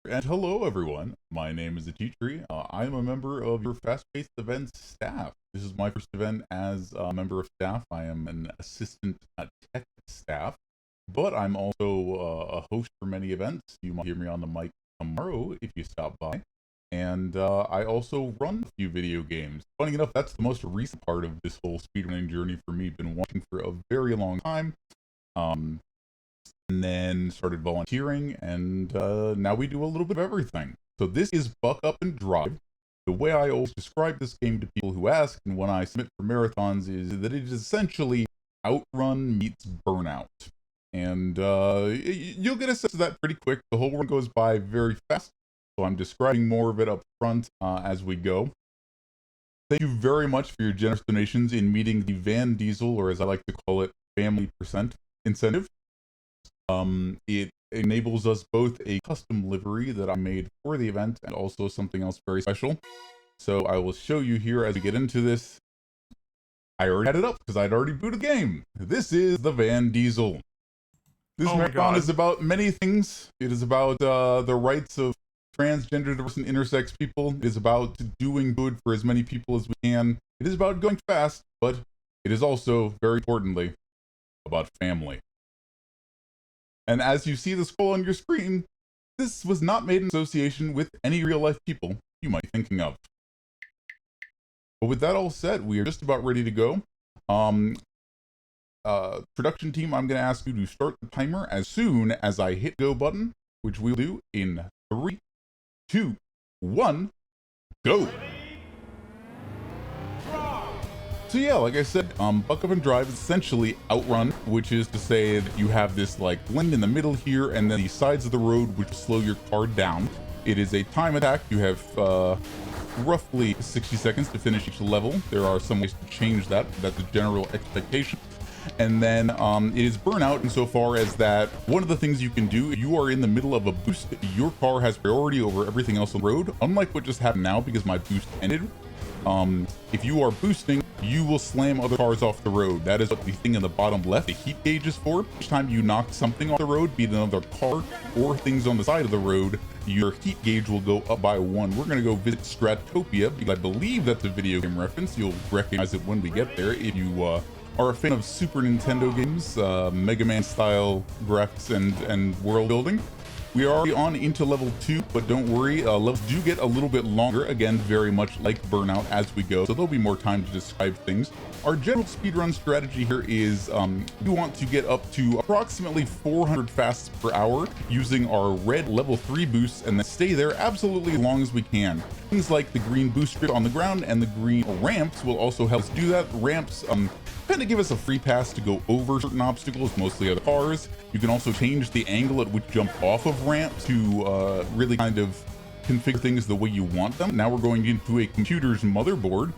And hello everyone, my name is ateatree. I am a member of your fast-paced events staff. This is my first event as a member of staff. I am an assistant tech staff, but I'm also a host for many events. You might hear me on the mic tomorrow if you stop by. And I also run a few video games. Funny enough, that's the most recent part of this whole speedrunning journey for me. Been watching for a very long time. And then started volunteering, and now we do a little bit of everything. So this is Buck Up and Drive. The way I always describe this game to people who ask, and when I submit for marathons, is that it is essentially Outrun meets Burnout. And you'll get a sense of that pretty quick. The whole run goes by very fast, so I'm describing more of it up front as we go. Thank you very much for your generous donations in meeting the Van Diesel, or as I like to call it, family percent incentive. It enables us both a custom livery that I made for the event and also something else very special. So I will show you here as we get into this. I already had it up because I'd already booted the game. This is the Van Diesel. This marathon is about many things. It is about the rights of transgender, diverse, and intersex people. It is about doing good for as many people as we can. It is about going fast, but it is also, very importantly, about family. And as you see the scroll on your screen, this was not made in association with any real-life people you might be thinking of. But with that all said, we are just about ready to go. Production team, I'm going to ask you to start the timer as soon as I hit go button, which we'll do in 3, 2, 1, go! So yeah, like I said, Buck Up and Drive is essentially Outrun, which is to say that you have this like lane in the middle here, and then the sides of the road which slow your car down. It is a time attack. You have roughly 60 seconds to finish each level. There are some ways to change that. That's the general expectation. And then it is burnout insofar as that one of the things you can do, if you are in the middle of a boost, your car has priority over everything else on the road, unlike what just happened now because my boost ended. If you are boosting, you will slam other cars off the road. That is what the thing in the bottom left, the heat gauge, is for. Each time you knock something off the road, be it another car or things on the side of the road, your heat gauge will go up by 1. We're going to go visit Stratopia, because I believe that's a video game reference. You'll recognize it when we get there. If you are a fan of Super Nintendo games, Mega Man style graphics and world building. We are already on into level 2, but don't worry, levels do get a little bit longer, again, very much like Burnout as we go, so there'll be more time to describe things. Our general speedrun strategy here is we want to get up to approximately 400 fasts per hour using our red level 3 boosts and then stay there absolutely as long as we can. Things like the green boost strip on the ground and the green ramps will also help us do that. Ramps kind of give us a free pass to go over certain obstacles, mostly other cars. You can also change the angle at which jump off of ramps to really kind of configure things the way you want them. Now we're going into a computer's motherboard,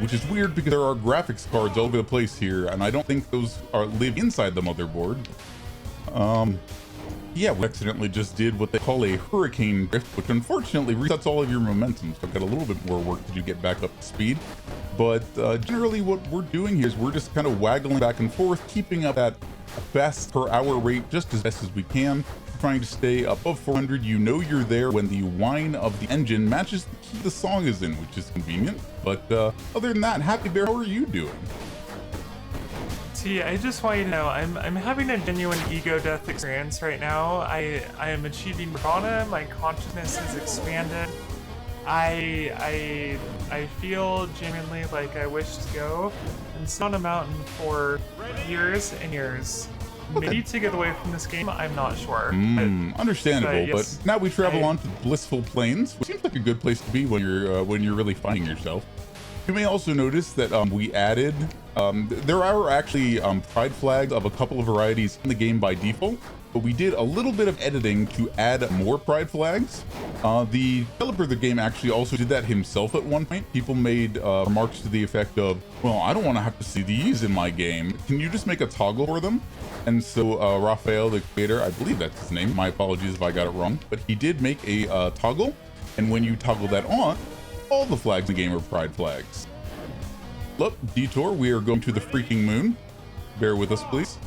which is weird because there are graphics cards all over the place here, and I don't think those live inside the motherboard. Yeah, we accidentally just did what they call a hurricane drift, which unfortunately resets all of your momentum, so I've got a little bit more work to do to get back up to speed. But generally what we're doing here is we're just kind of waggling back and forth, keeping up that fast per hour rate just as best as we can, trying to stay above 400. You know you're there when the whine of the engine matches the key the song is in, which is convenient. But other than that, Happy Bear, how are you doing? I just want you to know I'm having a genuine ego death experience right now. I am achieving nirvana. My consciousness is expanded. I feel genuinely like I wish to go and sit on a mountain for years and years. Okay. Maybe to get away from this game, I'm not sure. Understandable, yes, but now we travel on to Blissful Plains, which seems like a good place to be when you're really finding yourself. You may also notice that we added, there are actually pride flags of a couple of varieties in the game by default, but we did a little bit of editing to add more pride flags. The developer of the game actually also did that himself at one point. People made remarks to the effect of, well, I don't want to have to see these in my game. Can you just make a toggle for them? And so Raphael, the creator, I believe that's his name, my apologies if I got it wrong, but he did make a toggle, and when you toggle that on, all the flags in the game are pride flags. Look, detour, we are going to the freaking moon. Bear with us, please.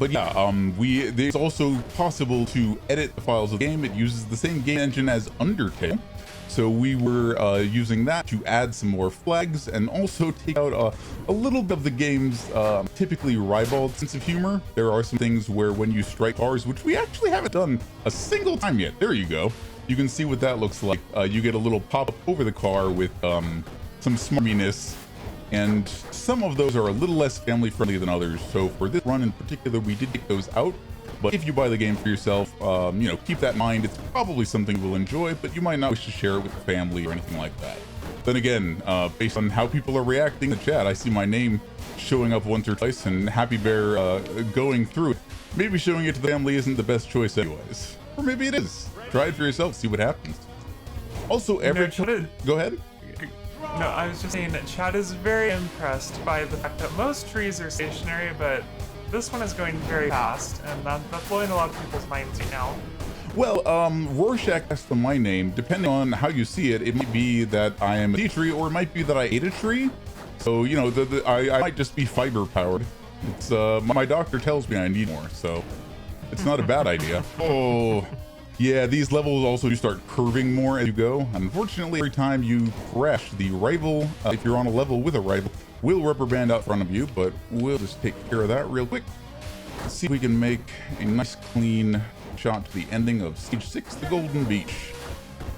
But yeah, it's also possible to edit the files of the game. It uses the same game engine as Undertale. So we were using that to add some more flags and also take out a little bit of the game's typically ribald sense of humor. There are some things where when you strike cars, which we actually haven't done a single time yet. There you go. You can see what that looks like. You get a little pop-up over the car with some smarminess, and some of those are a little less family-friendly than others. So for this run in particular, we did take those out. But if you buy the game for yourself, you know, keep that in mind. It's probably something you'll enjoy, but you might not wish to share it with the family or anything like that. Then again, based on how people are reacting in the chat, I see my name showing up once or twice, and Happy Bear going through it. Maybe showing it to the family isn't the best choice anyways. Or maybe it is. Try it for yourself, see what happens. Also, go ahead. No, I was just saying that Chad is very impressed by the fact that most trees are stationary, but this one is going very fast, and that's blowing a lot of people's minds right now. Well, Rorschach asked for my name. Depending on how you see it, it might be that I am a ateatree, or it might be that I ate a tree. So, you know, I might just be fiber powered. It's my doctor tells me I need more, so it's not a bad idea. Oh, yeah, these levels also do start curving more as you go. Unfortunately, every time you crash, the rival, if you're on a level with a rival, will rubber band out in front of you, but we'll just take care of that real quick. Let's see if we can make a nice clean shot to the ending of stage 6, the Golden Beach.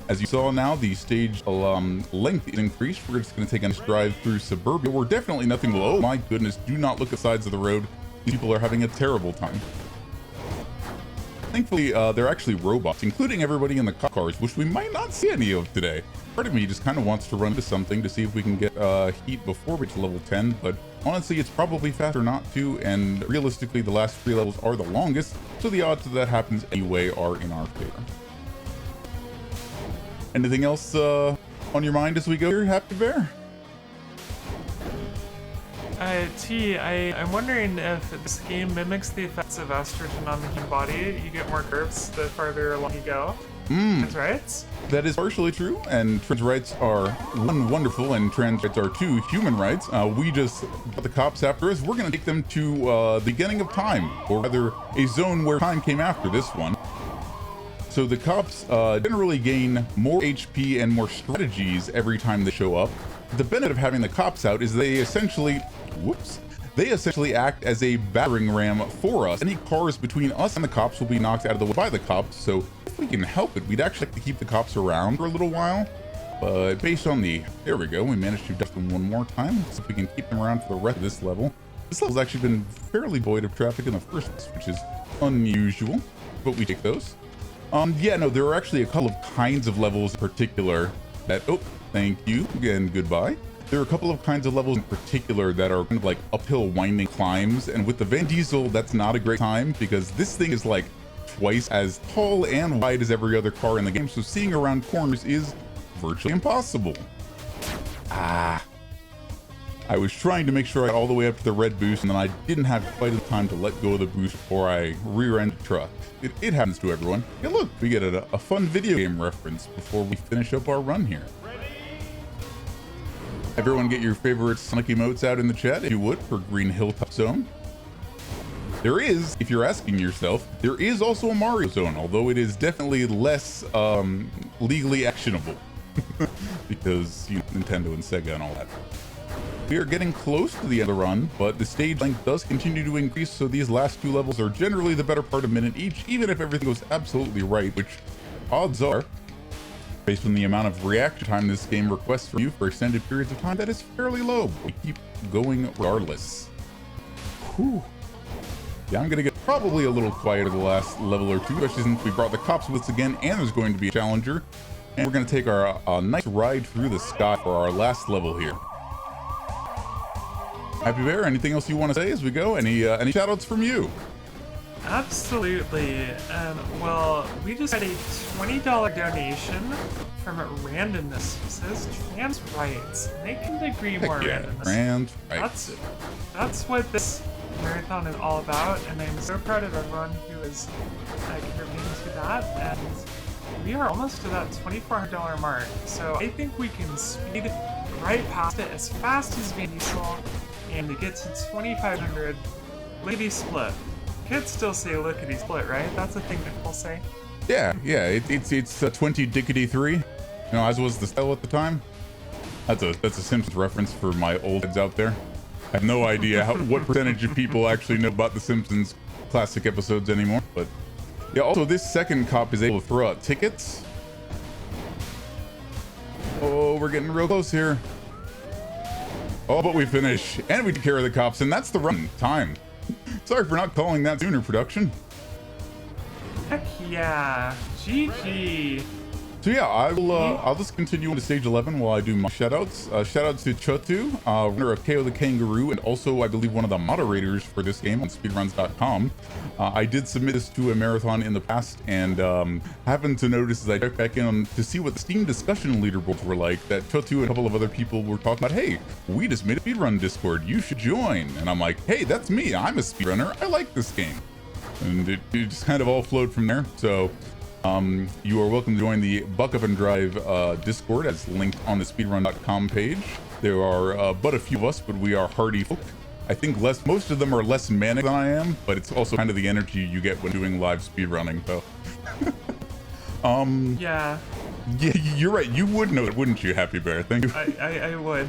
As you saw now, the stage length is increased. We're just going to take a nice drive through suburbia. We're definitely nothing below. Oh my goodness, do not look at sides of the road. These people are having a terrible time. Thankfully, they're actually robots, including everybody in the cop cars, which we might not see any of today. Part of me just kind of wants to run into something to see if we can get heat before we reach level 10, but honestly, it's probably faster not to, and realistically, the last 3 levels are the longest, so the odds that that happens anyway are in our favor. Anything else on your mind as we go here, Happy Bear? I'm wondering if this game mimics the effects of estrogen on the human body. You get more curves the farther along you go. Trans rights? That is partially true, and trans rights are one, wonderful, and trans rights are two, human rights. We just got the cops after us. We're going to take them to the beginning of time, or rather a zone where time came after this one. So the cops generally gain more HP and more strategies every time they show up. The benefit of having the cops out is they essentially act as a battering ram for us. Any cars between us and the cops will be knocked out of the way by the cops, so if we can help it, we'd actually like to keep the cops around for a little while. But based on there we go, we managed to dust them one more time. Let's see if we can keep them around for the rest of this level. This level's actually been fairly void of traffic in the first place, which is unusual, but we take those. Yeah, no, there are actually a couple of kinds of levels in particular that, oh, thank you, and goodbye. There are a couple of kinds of levels in particular that are kind of like uphill winding climbs, and with the Van Diesel, that's not a great time because this thing is like twice as tall and wide as every other car in the game, so seeing around corners is virtually impossible. I was trying to make sure I got all the way up to the red boost, and then I didn't have quite enough time to let go of the boost before I rear-ended the truck. It happens to everyone. Hey look, we get a fun video game reference before we finish up our run here. Everyone get your favorite Sonic emotes out in the chat, if you would, for Green Hilltop Zone. There is, if you're asking yourself, there is also a Mario Zone, although it is definitely less legally actionable. Because, you know, Nintendo and Sega and all that. We are getting close to the end of the run, but the stage length does continue to increase, so these last 2 levels are generally the better part of a minute each, even if everything goes absolutely right, which odds are, based on the amount of reaction time this game requests from you for extended periods of time, that is fairly low. We keep going regardless. Whew. Yeah, I'm gonna get probably a little quieter the last level or two, especially since we brought the cops with us again, and there's going to be a challenger. And we're gonna take our nice ride through the sky for our last level here. Happy Bear, anything else you want to say as we go? Any shoutouts from you? Absolutely. Well, we just had a $20 donation from Randomness. It says trans rights. And they couldn't agree more. Yeah, Randomness. trans rights. That's what this marathon is all about, and I'm so proud of everyone who is contributing to that. And we are almost to that $2,400 mark, so I think we can speed right past it as fast as Van Diesel and to get to 2,500 Lady Split. Kids still say lickety split, right? That's the thing that people say. Yeah, it's 2023. You know, as was the style at the time. That's a Simpsons reference for my old heads out there. I have no idea what percentage of people actually know about the Simpsons classic episodes anymore. But yeah, also this second cop is able to throw out tickets. Oh, we're getting real close here. Oh, but we finish, and we take care of the cops, and that's the run time. Sorry for not calling that sooner, production. Heck yeah, GG. So yeah, I'll just continue on to stage 11 while I do my shoutouts. Shoutouts to Chotu, runner of KO the Kangaroo, and also I believe one of the moderators for this game on speedruns.com. I did submit this to a marathon in the past, and happened to notice as I checked back in to see what the Steam discussion leaderboards were like, that Chotu and a couple of other people were talking about, hey, we just made a speedrun Discord, you should join. And I'm like, hey, that's me, I'm a speedrunner, I like this game. And it just kind of all flowed from there. So you are welcome to join the Buck Up and Drive Discord as linked on the speedrun.com page. There are but a few of us, but we are hardy folk. I think most of them are less manic than I am, but it's also kind of the energy you get when doing live speedrunning, so. Yeah. Yeah, you're right. You would know it, wouldn't you, Happy Bear? Thank you. I would.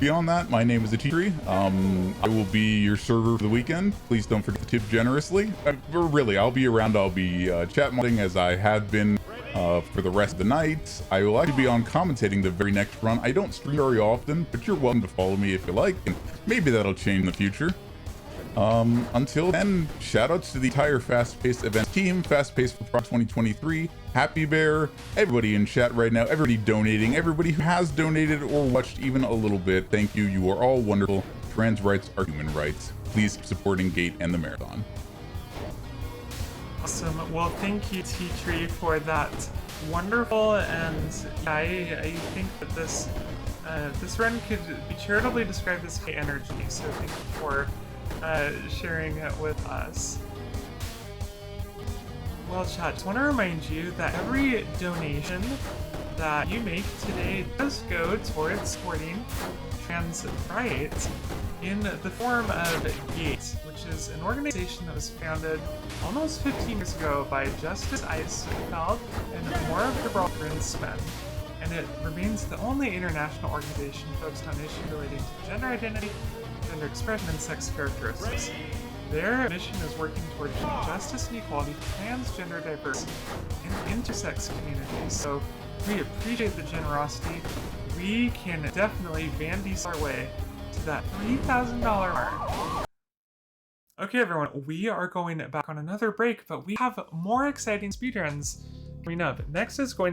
Beyond that, my name is ateatree. I will be your server for the weekend. Please don't forget to tip generously. Really, I'll be around. I'll be chat modding as I have been for the rest of the night. I will actually be on commentating the very next run. I don't stream very often, but you're welcome to follow me if you like, and maybe that'll change in the future. Until then, shoutouts to the entire Fast Paced Events team, Fast Paced for Pro 2023, Happy Bear, everybody in chat right now, everybody donating, everybody who has donated or watched even a little bit. Thank you. You are all wonderful. Trans rights are human rights. Please keep supporting Gate and the marathon. Awesome. Well, thank you, T-Tree, for that wonderful, and I think that this run could be charitably described as high energy. So thank you for sharing it with us. Well, chat, just want to remind you that every donation that you make today does go towards supporting trans rights in the form of GATE, which is an organization that was founded almost 15 years ago by Justice Eisfeld and Maura Gibraltar-Smith. And it remains the only international organization focused on issues relating to gender identity, gender expression, and sex characteristics. Their mission is working toward justice and equality for transgender, diverse, and intersex communities. So we appreciate the generosity. We can definitely van diesel our way to that $3,000 mark. Okay, everyone, we are going back on another break, but we have more exciting speedruns coming up. Next is going to